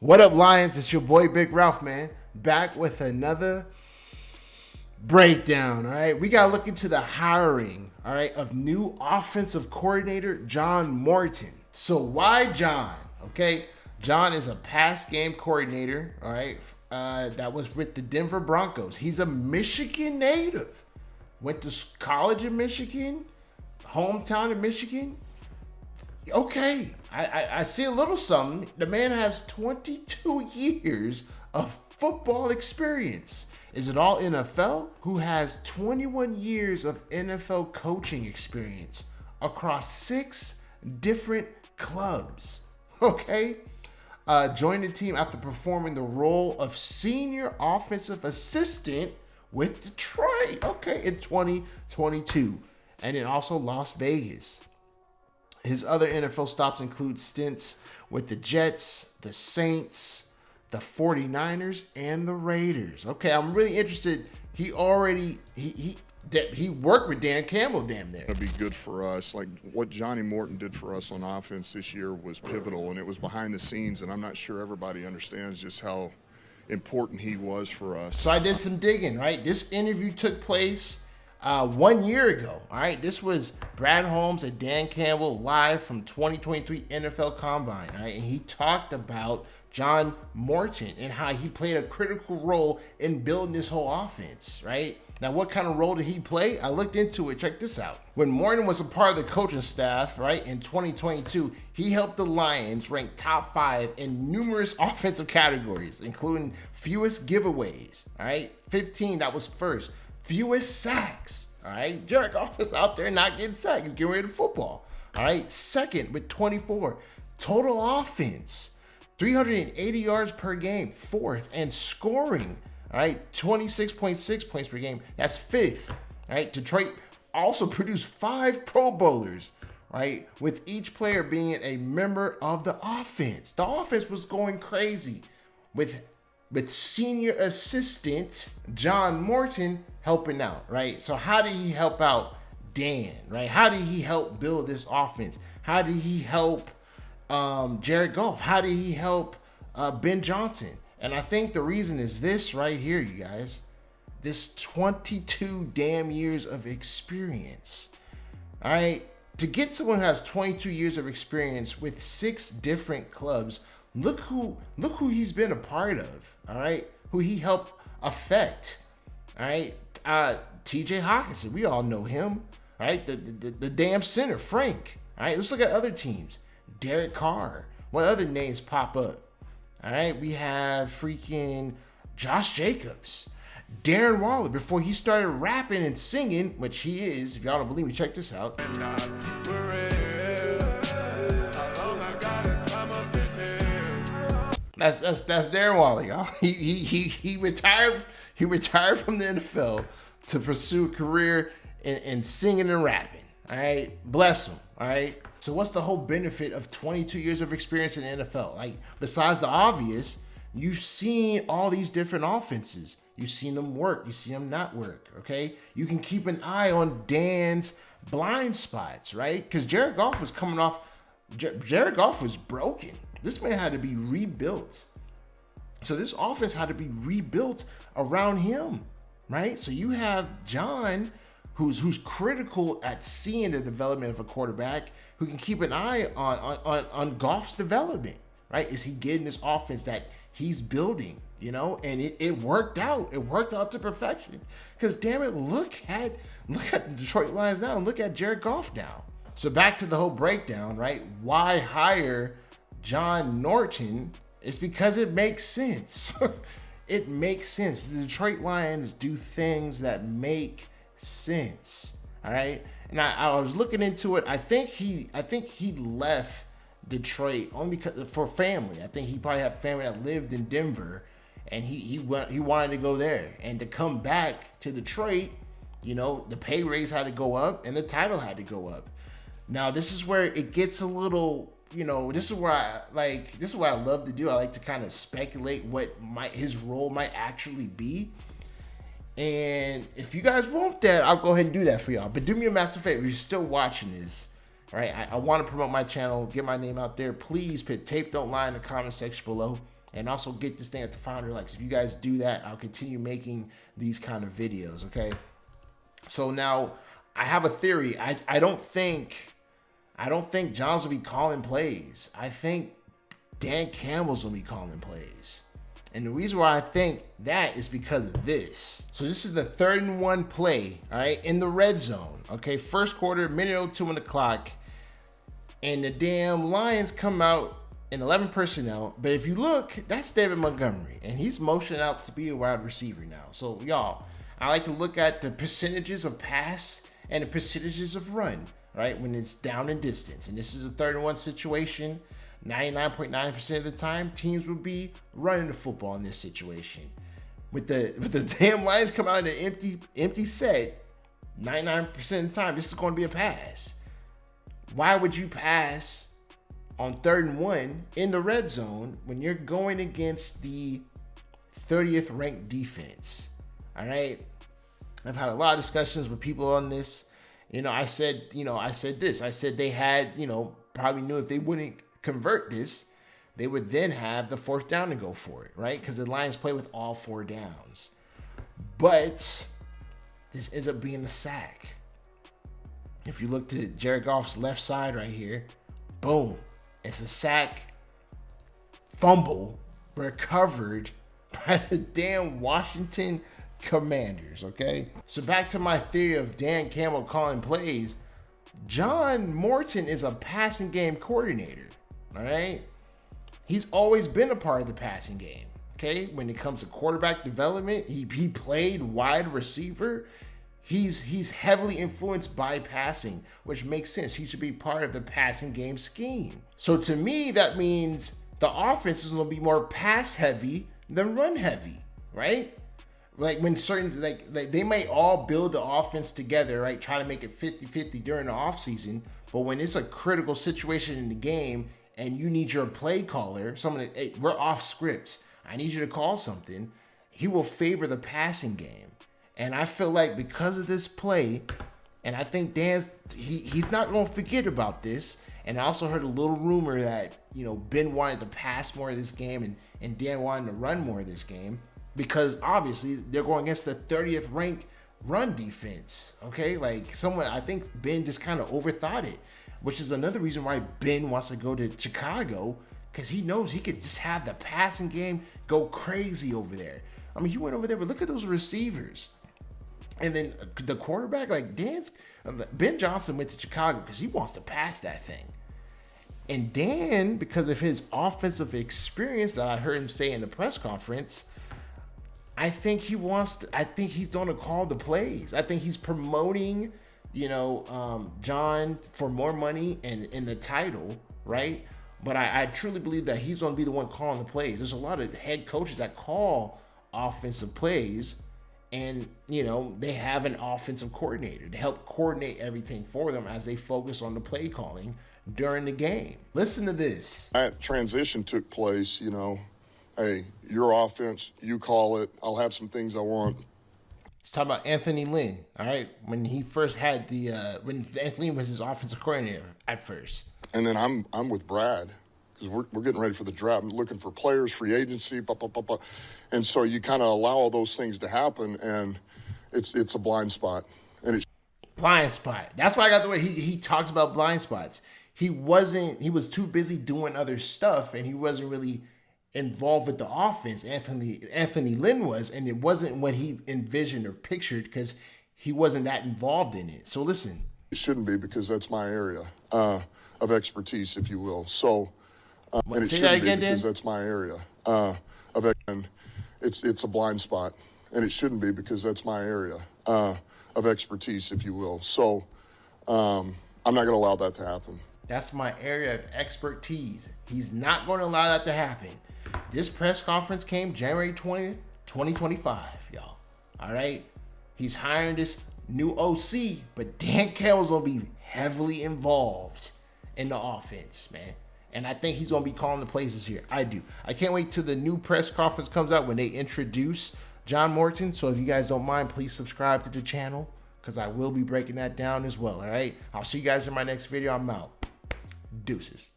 What up, Lions? It's your boy Big Ralph, man. Back with another breakdown. All right, we gotta look into the hiring, all right, of new offensive coordinator John Morton. So why John? Okay, John is a pass game coordinator. All right, that was with the Denver Broncos. He's a Michigan native. Went to college in Michigan, hometown in Michigan. Okay, I see a little something. The man has 22 years of football experience. Is it all NFL? Who has 21 years of NFL coaching experience across 6 different clubs. Okay? Joined the team after performing the role of senior offensive assistant with Detroit. Okay, in 2022. And then also Las Vegas. His other NFL stops include stints with the Jets, the Saints, the 49ers, and the Raiders. Okay, I'm really interested. He worked with Dan Campbell damn near. It'd be good for us. Like what Johnny Morton did for us on offense this year was pivotal, and it was behind the scenes, and I'm not sure everybody understands just how important he was for us. So I did some digging, right? This interview took place 1 year ago. All right, this was Brad Holmes and Dan Campbell live from 2023 NFL Combine. All right, and he talked about John Morton and how he played a critical role in building this whole offense. Right now, what kind of role did he play? I looked into it. Check this out. When Morton was a part of the coaching staff, right, in 2022, he helped the Lions rank top 5 in numerous offensive categories, including fewest giveaways. All right, 15. That was first. Fewest sacks. All right, Jared Goff is out there not getting sacked. He's getting ready to football. All right, second with 24. Total offense, 380 yards per game. Fourth, and scoring. All right, 26.6 points per game. That's fifth. All right, Detroit also produced 5 Pro Bowlers. Right, with each player being a member of the offense. The offense was going crazy with senior assistant John Morton helping out, right? So how did he help out Dan, right? How did he help build this offense? How did he help Jared Goff? How did he help Ben Johnson? And I think the reason is this right here, you guys. This 22 damn years of experience, all right? To get someone who has 22 years of experience with 6 different clubs, look who he's been a part of, all right? Who he helped affect, all right? TJ Hawkinson, we all know him, all right? The damn center, Frank, all right? Let's look at other teams. Derek Carr. What other names pop up? All right, we have freaking Josh Jacobs. Darren Waller, before he started rapping and singing, which he is, if y'all don't believe me, check this out. That's Darren Waller, y'all. He retired from the NFL to pursue a career in singing and rapping. All right, bless him. All right. So what's the whole benefit of 22 years of experience in the NFL? Like besides the obvious, you've seen all these different offenses. You've seen them work. You see them not work. Okay. You can keep an eye on Dan's blind spots, right? Because Jared Goff was coming off. Jared Goff was broken. This man had to be rebuilt. So this offense had to be rebuilt around him, right? So you have John, who's critical at seeing the development of a quarterback, who can keep an eye on Goff's development, right? Is he getting this offense that he's building, you know? And it worked out. It worked out to perfection. Because damn it, look at the Detroit Lions now and look at Jared Goff now. So back to the whole breakdown, right? Why hire John Morton? It's because it makes sense. It makes sense. The Detroit Lions do things that make sense. All right. And I was looking into it. I think he left Detroit only because for family. I think he probably had family that lived in Denver, and he wanted to go there. And to come back to Detroit, you know, the pay raise had to go up and the title had to go up. Now this is where it gets a little, you know, this is what I love to do. I like to kind of speculate what his role might actually be. And if you guys want that, I'll go ahead and do that for y'all. But do me a massive favor, if you're still watching this, all right, I want to promote my channel, get my name out there. Please put Tape Don't Lie in the comment section below. and also get this thing at the founder likes. If you guys do that, I'll continue making these kind of videos, okay? So now I have a theory. I don't think John's will be calling plays. I think Dan Campbell's will be calling plays. And the reason why I think that is because of this. So this is the 3rd and 1 play, all right, in the red zone. Okay, first quarter, minute 02 on the clock. And the damn Lions come out in 11 personnel. But if you look, that's David Montgomery. And he's motioning out to be a wide receiver now. So y'all, I like to look at the percentages of pass and the percentages of run, right, when it's down in distance. And this is a 3rd and 1 situation. 99.9% of the time, teams will be running the football in this situation. With the damn Lions come out in an empty set, 99% of the time, this is going to be a pass. Why would you pass on 3rd and 1 in the red zone when you're going against the 30th ranked defense? All right. I've had a lot of discussions with people on this. I said this. I said they had, probably knew if they wouldn't convert this, they would then have the 4th down to go for it, right? Because the Lions play with all 4 downs. But this ends up being a sack. If you look to Jared Goff's left side right here, boom, it's a sack, fumble, recovered by the damn Washington Commanders, okay? So back to my theory of Dan Campbell calling plays. John Morton is a passing game coordinator, all right? He's always been a part of the passing game, okay? When it comes to quarterback development, he played wide receiver. He's heavily influenced by passing, which makes sense. He should be part of the passing game scheme. So to me, that means the offense is going to be more pass heavy than run heavy, right? Like when certain, like they might all build the offense together, right? Try to make it 50-50 during the offseason. But when it's a critical situation in the game and you need your play caller, someone, hey, we're off script, I need you to call something, he will favor the passing game. And I feel like because of this play, and I think he's not going to forget about this. And I also heard a little rumor that, Ben wanted to pass more of this game and Dan wanted to run more of this game. Because obviously they're going against the 30th ranked run defense. Okay, like I think Ben just kind of overthought it, which is another reason why Ben wants to go to Chicago, because he knows he could just have the passing game go crazy over there. I mean, you went over there, but look at those receivers. And then the quarterback, like Ben Johnson went to Chicago because he wants to pass that thing. And Dan, because of his offensive experience that I heard him say in the press conference, I think he's going to call the plays. I think he's promoting, John for more money and in the title, right? But I truly believe that he's going to be the one calling the plays. There's a lot of head coaches that call offensive plays, and, they have an offensive coordinator to help coordinate everything for them as they focus on the play calling during the game. Listen to this. That transition took place, hey, your offense, you call it. I'll have some things I want. Let's talk about Anthony Lynn, all right? When he first had when Anthony Lynn was his offensive coordinator at first. And then I'm with Brad because we're getting ready for the draft. I'm looking for players, free agency, blah, blah, blah, blah. And so you kind of allow all those things to happen, and it's a blind spot. And blind spot. That's why I got the way he talks about blind spots. He was too busy doing other stuff, and he wasn't really involved with the offense. Anthony Lynn was, and it wasn't what he envisioned or pictured because he wasn't that involved in it. So listen. It shouldn't be, because that's my area of expertise, if you will. So, and it shouldn't be because that's my area and it's a blind spot, and it shouldn't be because that's my area of expertise, if you will. So, I'm not going to allow that to happen. That's my area of expertise. He's not going to allow that to happen. This press conference came January 20th, 2025, y'all. All right? He's hiring this new OC, but Dan Campbell's going to be heavily involved in the offense, man. And I think he's going to be calling the plays this year. I do. I can't wait till the new press conference comes out when they introduce John Morton. So if you guys don't mind, please subscribe to the channel, because I will be breaking that down as well, all right? I'll see you guys in my next video. I'm out. Deuces.